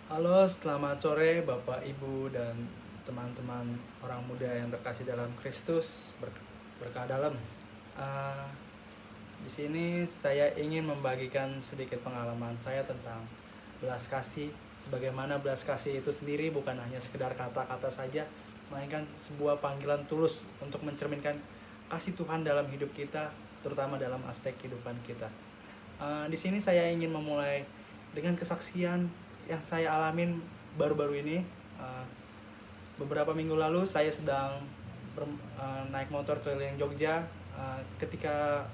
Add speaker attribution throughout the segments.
Speaker 1: Halo, selamat sore Bapak, Ibu, dan teman-teman orang muda yang terkasih dalam Kristus berkah dalam. Eh, di sini saya ingin membagikan sedikit pengalaman saya tentang belas kasih. Sebagaimana belas kasih itu sendiri bukan hanya sekedar kata-kata saja, melainkan sebuah panggilan tulus untuk mencerminkan kasih Tuhan dalam hidup kita, terutama dalam aspek kehidupan kita. Di sini saya ingin memulai dengan kesaksian yang saya alamin baru-baru ini. Uh, Beberapa minggu lalu saya sedang naik motor keliling Jogja. Ketika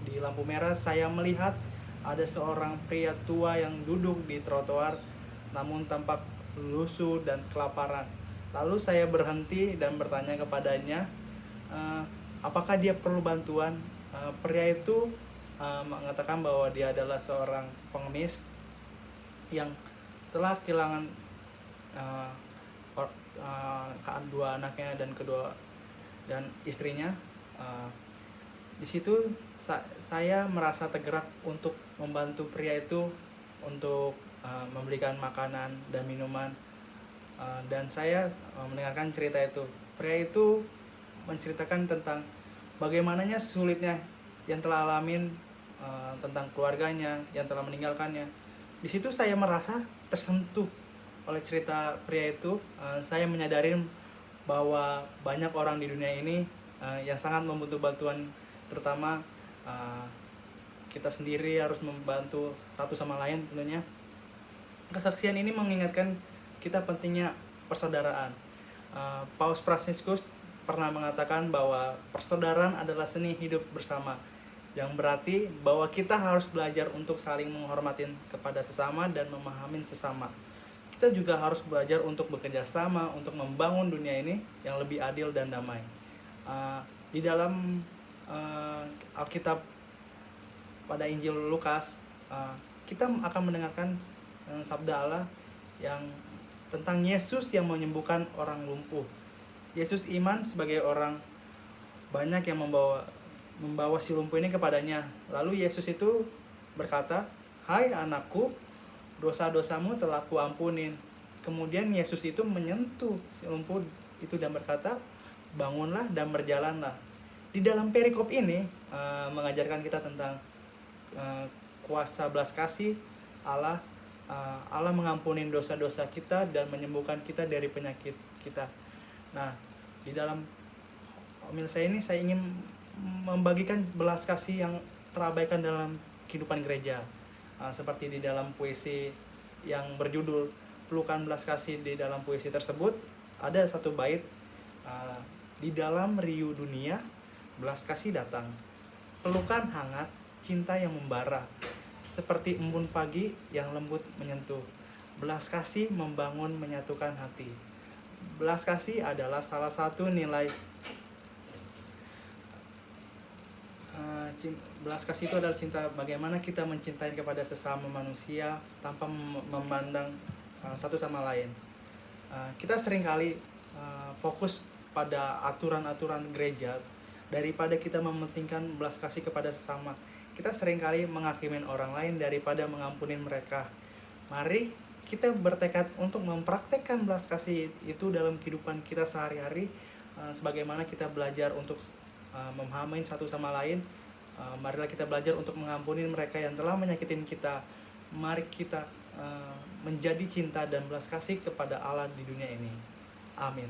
Speaker 1: di lampu merah, saya melihat ada seorang pria tua yang duduk di trotoar, namun tampak lusuh dan kelaparan. Lalu saya berhenti dan bertanya kepadanya, uh, apakah dia perlu bantuan. Pria itu mengatakan bahwa dia adalah seorang pengemis yang telah kehilangan uh, dua anaknya dan istrinya. Uh, di situ saya merasa tergerak untuk membantu pria itu untuk membelikan makanan dan minuman. Dan saya mendengarkan cerita itu. Pria itu menceritakan tentang bagaimananya sulitnya yang telah alamin, tentang keluarganya yang telah meninggalkannya. Di situ saya merasa tersentuh oleh cerita pria itu. Saya menyadari bahwa banyak orang di dunia ini yang sangat membutuhkan bantuan, terutama kita sendiri harus membantu satu sama lain tentunya. Kesaksian ini mengingatkan kita pentingnya persaudaraan. Paus Fransiskus pernah mengatakan bahwa persaudaraan adalah seni hidup bersama, yang berarti bahwa kita harus belajar untuk saling menghormati kepada sesama dan memahami sesama. Kita juga harus belajar untuk bekerja sama untuk membangun dunia ini yang lebih adil dan damai. Di dalam Alkitab pada Injil Lukas, kita akan mendengarkan sabda Allah yang tentang Yesus yang menyembuhkan orang lumpuh. Yesus iman sebagai orang, banyak yang membawa si lumpuh ini kepadanya. Lalu Yesus itu berkata, "Hai anakku, dosa-dosamu telah kuampunin." Kemudian Yesus itu menyentuh si lumpuh itu dan berkata, "Bangunlah dan berjalanlah." Di dalam perikop ini mengajarkan kita tentang kuasa belas kasih Allah. Allah mengampuni dosa-dosa kita dan menyembuhkan kita dari penyakit kita. Nah, di dalam homil saya ini saya ingin membagikan belas kasih yang terabaikan dalam kehidupan gereja. Seperti di dalam puisi yang berjudul Pelukan Belas Kasih. Di dalam puisi tersebut ada satu bait, di dalam riuh dunia belas kasih datang, pelukan hangat cinta yang membara, seperti embun pagi yang lembut menyentuh. Belas kasih membangun menyatukan hati. Belas kasih adalah salah satu nilai. Belas kasih itu adalah cinta, bagaimana kita mencintai kepada sesama manusia tanpa memandang satu sama lain. Kita seringkali fokus pada aturan-aturan gereja daripada kita mementingkan belas kasih kepada sesama. Kita seringkali menghakimi orang lain daripada mengampuni mereka. Mari kita bertekad untuk mempraktekkan belas kasih itu dalam kehidupan kita sehari-hari. Sebagaimana kita belajar untuk memahami satu sama lain, marilah kita belajar untuk mengampuni mereka yang telah menyakitin kita. Mari kita menjadi cinta dan belas kasih kepada Allah di dunia ini. Amin.